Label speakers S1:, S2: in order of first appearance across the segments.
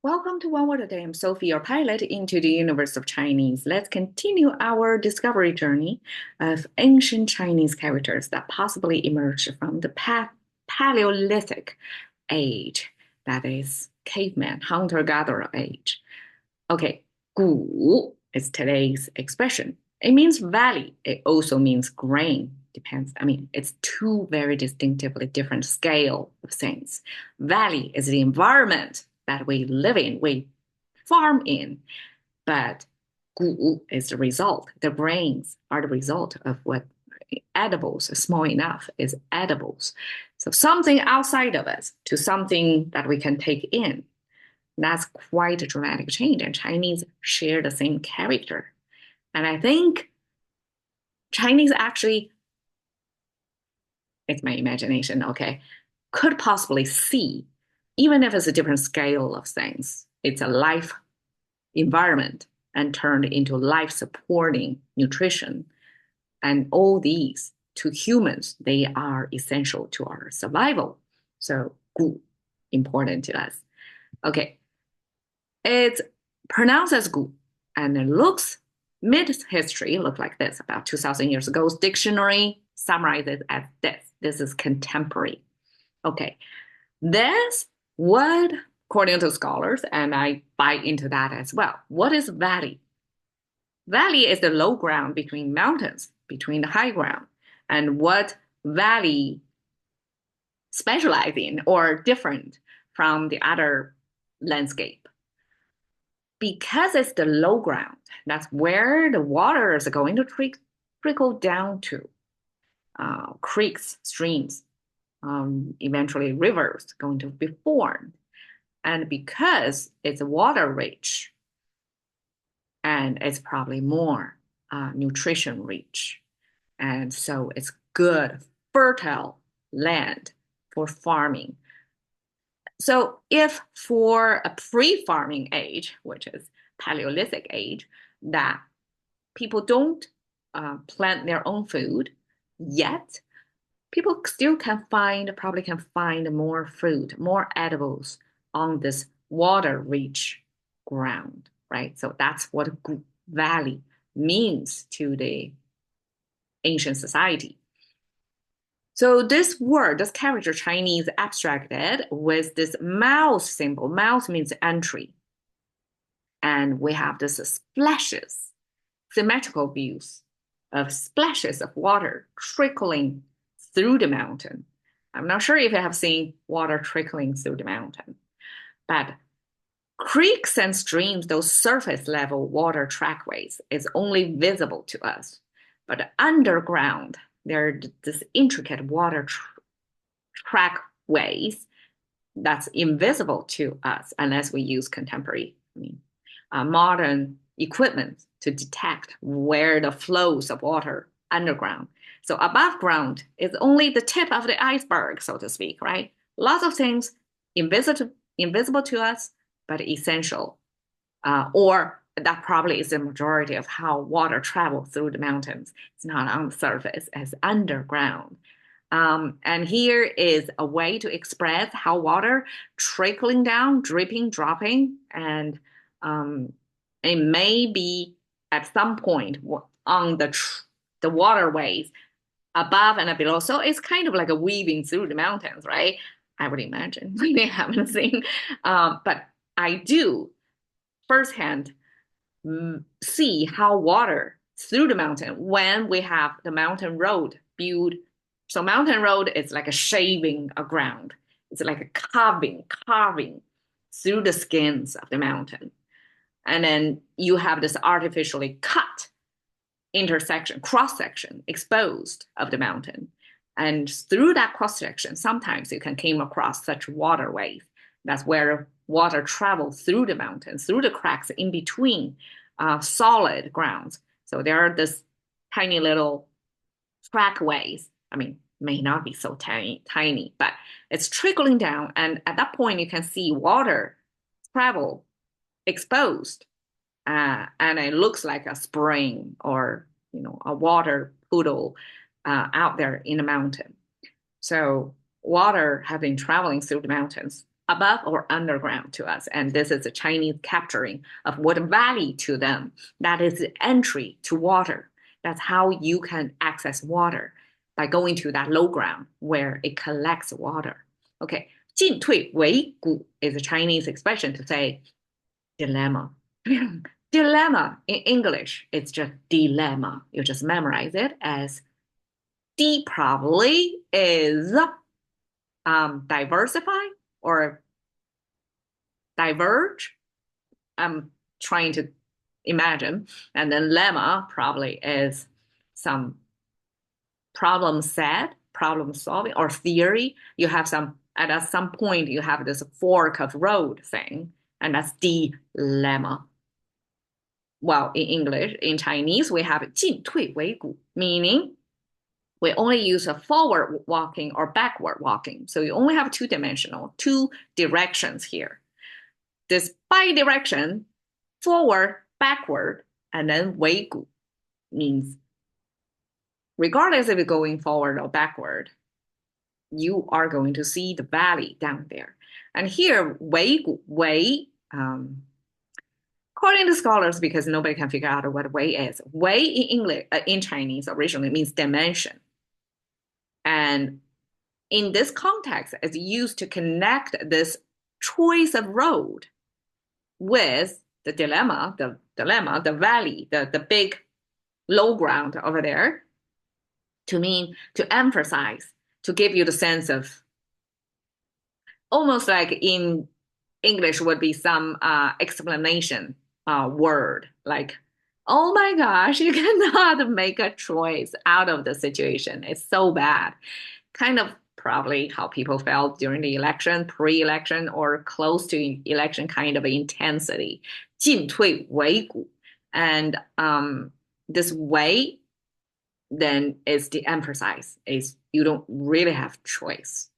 S1: Welcome to One Word a Day. I'm Sophie, your pilot into the universe of Chinese. Let's continue our discovery journey of ancient Chinese characters that possibly emerged from the Paleolithic age, that is, caveman, hunter-gatherer age. Okay, 谷 is today's expression. It means valley. It also means grain. Depends. I mean, it's two very distinctively different scale of things. Valley is the environment that we live in, we farm in, but 谷 is the result. The grains are the result of what edibles, small enough, is edibles. So something outside of us to something that we can take in. That's quite a dramatic change, and Chinese share the same character. And I think Chinese actually, it's my imagination, okay, could possibly see, even if it's a different scale of things, it's a life environment and turned into life supporting nutrition. And all these to humans, they are essential to our survival. So, 谷, important to us. Okay, it's pronounced as 谷, and it looks mid-history looked like this about 2,000 years ago. Dictionary summarizes as this. This is contemporary. Okay, this would, according to scholars, and I buy into that as well. What is valley? Valley is the low ground between mountains, between the high ground. And what valley specialize in or different from the other landscape? Because it's the low ground, that's where the water is going to trickle down to. Creeks, streams, eventually rivers going to be formed. And because it's water rich, and it's probably more nutrition rich. And so it's good, fertile land for farming. So if for a pre-farming age, which is Paleolithic age, that people don't plant their own food yet, people still probably can find more food, more edibles on this water-rich ground, right? So that's what valley means to the ancient society. So this word, this character, Chinese abstracted with this mouse symbol. Mouse means entry. And we have this splashes, symmetrical views of splashes of water trickling through the mountain. I'm not sure if you have seen water trickling through the mountain, but creeks and streams, those surface level water trackways, is only visible to us. But underground, there are this intricate water trackways that's invisible to us unless we use contemporary, modern equipment to detect where the flows of water underground. So above ground is only the tip of the iceberg, so to speak, right? Lots of things invisible to us, but essential. Or that probably is the majority of how water travels through the mountains. It's not on the surface, it's underground. And here is a way to express how water trickling down, dripping, dropping, and it may be at some point on the waterways above and below. So it's kind of like a weaving through the mountains, right? I would imagine. They haven't seen, but I do firsthand see how water through the mountain when we have the mountain road built. So mountain road is like a shaving a ground. It's like a carving through the skins of the mountain. And then you have this artificially cut intersection, cross section exposed of the mountain. And through that cross section, sometimes you can come across such waterways. That's where water travels through the mountains, through the cracks in between solid grounds. So there are this tiny little trackways. I mean, may not be so tiny, but it's trickling down. And at that point, you can see water travel exposed. And it looks like a spring or, a water pool out there in the mountain. So water have been traveling through the mountains above or underground to us. And this is a Chinese capturing of what valley to them. That is the entry to water. That's how you can access water by going to that low ground where it collects water. Okay, 进退维谷 is a Chinese expression to say dilemma. Dilemma in English, it's just dilemma. You just memorize it as D probably is diversify or diverge. I'm trying to imagine. And then lemma probably is some problem set, problem solving, or theory. You have some, at some point, you have this fork of road thing, and that's dilemma. Well, in English, in Chinese, we have 进退维谷, meaning we only use a forward walking or backward walking. So you only have two-dimensional, two directions here. This bi-direction, forward, backward, and then 维谷 means regardless if you're going forward or backward, you are going to see the valley down there. And here, 维谷, according to scholars, because nobody can figure out what wei is, wei in English, in Chinese originally means dimension. And in this context, it's used to connect this choice of road with the dilemma, the valley, the big low ground over there, to emphasize, to give you the sense of almost like in English would be some explanation word like, oh my gosh, you cannot make a choice out of the situation. It's so bad. Kind of probably how people felt during the election, pre-election, or close to election kind of intensity. 进退维谷. And this way then is the emphasize, is you don't really have choice.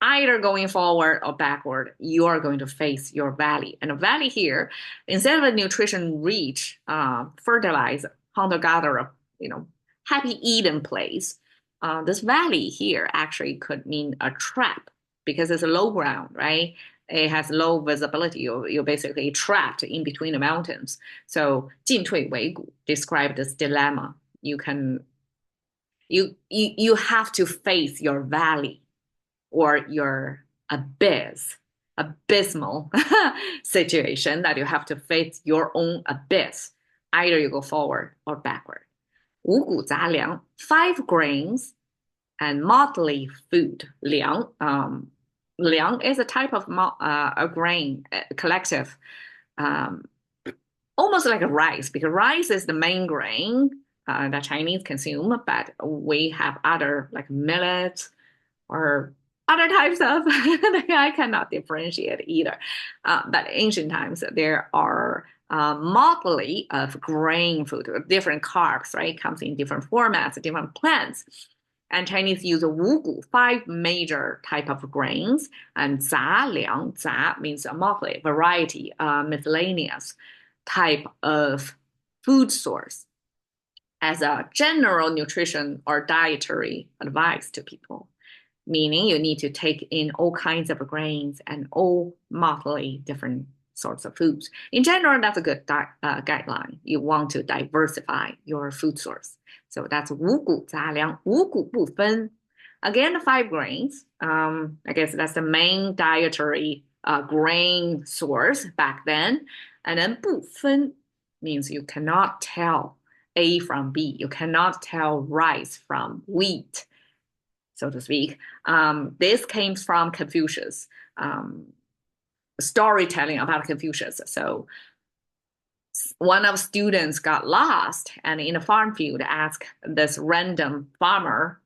S1: Either going forward or backward, you are going to face your valley. And a valley here, instead of a nutrition rich, fertilized, hunter-gatherer, happy Eden place, this valley here actually could mean a trap because it's a low ground, right? It has low visibility. You're basically trapped in between the mountains. So 进退维谷 describe this dilemma. You have to face your valley or your abysmal situation that you have to face your own abyss. Either you go forward or backward. 五谷杂粮, 5 grains and motley food. 粮, 粮 is a type of a grain, collective, almost like a rice, because rice is the main grain that Chinese consume, but we have other like millets or other types of, I cannot differentiate either. But ancient times, there are motley of grain food, different carbs, right? Comes in different formats, different plants. And Chinese use 五谷, 5 major type of grains, and 杂粮, 杂 means a motley, variety, miscellaneous type of food source as a general nutrition or dietary advice to people. Meaning you need to take in all kinds of grains and all motley different sorts of foods. In general, that's a good guideline. You want to diversify your food source. So that's 五谷杂粮, 五谷不分. Again, the 5 grains. I guess that's the main dietary grain source back then. And then 不分 means you cannot tell A from B. You cannot tell rice from wheat, so to speak. This came from Confucius, storytelling about Confucius. So one of students got lost and in a farm field asked this random farmer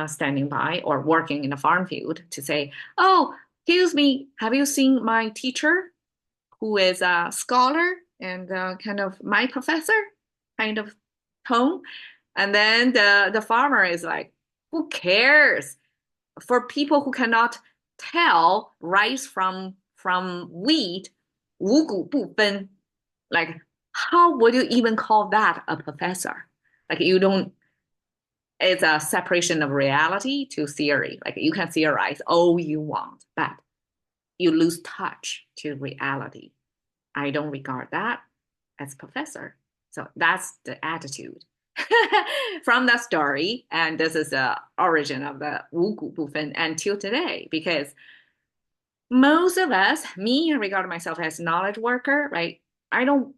S1: standing by or working in a farm field to say, oh, excuse me, have you seen my teacher who is a scholar and kind of my professor kind of tone? And then the farmer is like, who cares? For people who cannot tell rice from wheat, 五谷不分, like how would you even call that a professor? Like you don't, it's a separation of reality to theory. Like you can theorize all you want, but you lose touch to reality. I don't regard that as professor. So that's the attitude from that story. And this is the origin of the 五谷部分 until today, because most of us, me, I regard myself as knowledge worker, right? I don't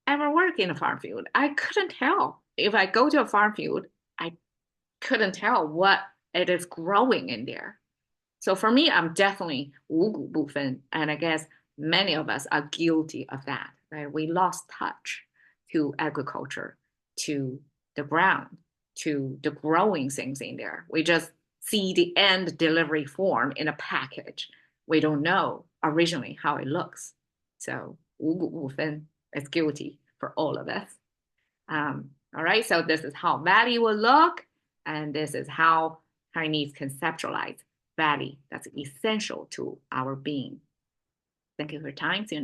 S1: ever work in a farm field. I couldn't tell. If I go to a farm field, I couldn't tell what it is growing in there. So for me, I'm definitely 五谷部分, and I guess many of us are guilty of that, right? We lost touch to agriculture, to the ground, to the growing things in there. We just see the end delivery form in a package. We don't know originally how it looks. So 五谷部分 is guilty for all of us. All right, so this is how value will look, and this is how Chinese conceptualize value that's essential to our being. Thank you for your time. See you next.